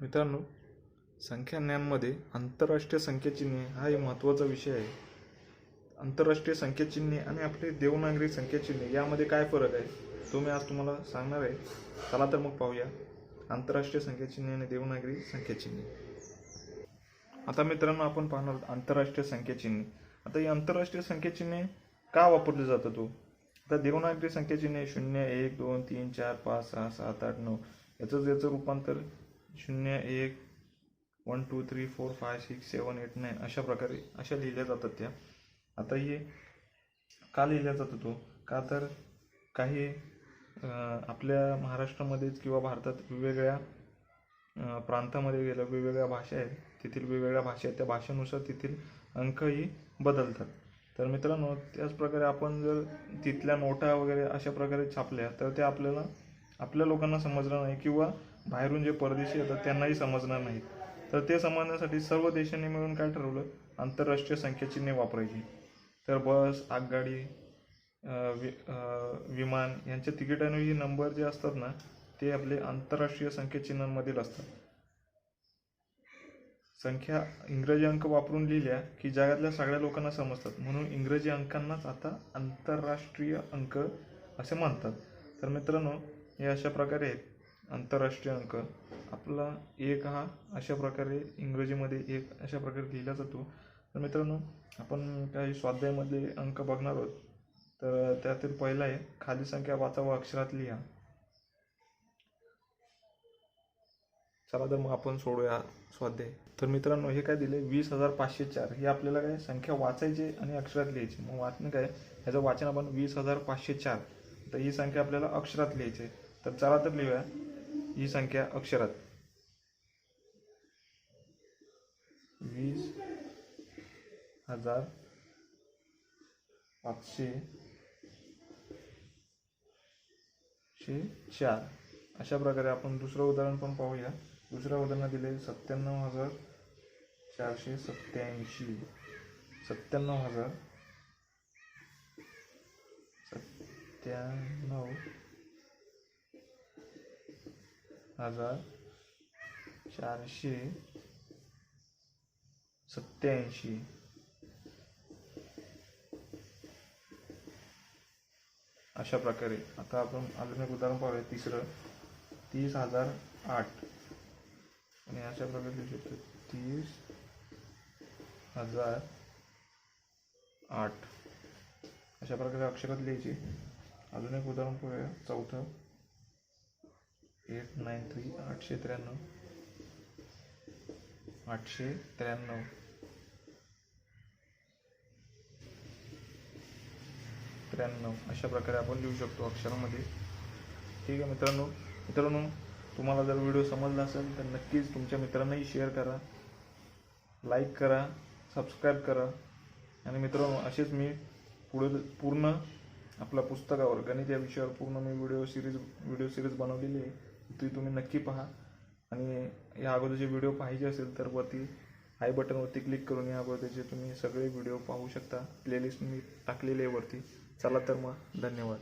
मित्रांनो, संख्याज्ञानमध्ये आंतरराष्ट्रीय संख्याचिन्हे हा एक महत्त्वाचा विषय आहे. आंतरराष्ट्रीय संख्याचिन्हे आणि आपले देवनागरी संख्याचिन्हे यामध्ये काय फरक आहे तो मी आज तुम्हाला सांगणार आहे. चला तर मग पाहूया आंतरराष्ट्रीय संख्याचिन्हे आणि देवनागरी संख्याचिन्हे. आता मित्रांनो, आपण पाहणार आहोत आंतरराष्ट्रीय संख्याचिन्हे. आता ही आंतरराष्ट्रीय संख्याचिन्हे का वापरले जातात आता देवनागरी संख्याचिन्हे 0, 1, 2, 3, 4, 5, 6, 7, 8, 9 याचं रूपांतर 0, 1, 1, 2, 3, 4, 5, 6, 7, 8, 9 अशा प्रकारे अशा लिहिल्या जातात त्या. आता हे का लिहिल्या जातो का तर काही आपल्या महाराष्ट्रामध्येच किंवा भारतात वेगवेगळ्या प्रांतामध्ये गेल्या वेगवेगळ्या भाषा आहेत, तेथील वेगवेगळ्या भाषा आहेत, त्या भाषेनुसार तेथील अंकही बदलतात. तर मित्रांनो, त्याच प्रकारे आपण जर तिथल्या नोटा वगैरे अशा प्रकारे छापल्या तर ते आपल्या लोकांना समजणार नाही किंवा बाहेरून जे परदेशी येतात त्यांनाही समजणार नाही. तर ते समजण्यासाठी सर्व देशांनी मिळून काय ठरवलं, आंतरराष्ट्रीय संख्याचिन्हे वापरायची. तर बस, आगगाडी, विमान यांच्या तिकिटांवरही नंबर जे असतात ना ते आपले आंतरराष्ट्रीय संख्याचिन्हांमधील असतात. संख्या इंग्रजी अंक वापरून लिहिल्या की जगातल्या सगळ्या लोकांना समजतात, म्हणून इंग्रजी अंकांनाच आता आंतरराष्ट्रीय अंक असे म्हणतात. तर मित्रांनो, हे अशा प्रकारे आहेत आंतरराष्ट्रीय अंक. आपला 1 हा अशा प्रकारे इंग्रजीमध्ये 1 अशा प्रकारे लिहिला जातो. तर मित्रांनो, आपण काही स्वाध्यायामधले अंक बघणार आहोत. तर त्यातील पहिला आहे, खाली संख्या वाचा व अक्षरात लिहा. चला तर मग आपण सोडूया स्वाध्याय. तर मित्रांनो, हे काय दिले 20,504 हे आपल्याला काय संख्या वाचायची आणि अक्षरात लिहायची. मग वाचणं काय, ह्याचं वाचन आपण 20,504. तर ही संख्या आपल्याला अक्षरात लिहायची आहे. तर चला तर लिहूया ही संख्या अक्षरात. 20,504 अशा प्रकारे. आपण दुसरं उदाहरण पण पाहूया. दुसऱ्या उदाहरणात दिले 97,487. 97,487 अशा प्रकारे. आता आपण अजून एक उदाहरण पाहूया, तिसरं 30,008 आणि अशा प्रकारे लिहू शकतो 30,008 अशा प्रकारे अक्षरात लिहायची. अजून एक उदाहरण पाहूया, चौथं 893 893 अशा प्रकारे आपण लिहू शकतो अक्षरामध्ये. ठीक आहे मित्रांनो, तुम्हाला जर व्हिडिओ समजला असेल तर नक्कीच तुमच्या मित्रांनाही शेअर करा, लाईक करा, सबस्क्राईब करा. आणि मित्रांनो, असेच मी पूर्ण आपल्या पुस्तकावर गणित या विषयावर पूर्ण मी व्हिडिओ सिरीज बनवलेली आहे. ती तुम्ही नक्की पहा. आणि या अगोदरचे व्हिडिओ पाहिजे असेल तर वरती आय बटनवरती क्लिक करून या अगोदरचे तुम्ही सगळे व्हिडिओ पाहू शकता. प्लेलिस्ट मी टाकलेली आहे वरती. चला तर मग, धन्यवाद.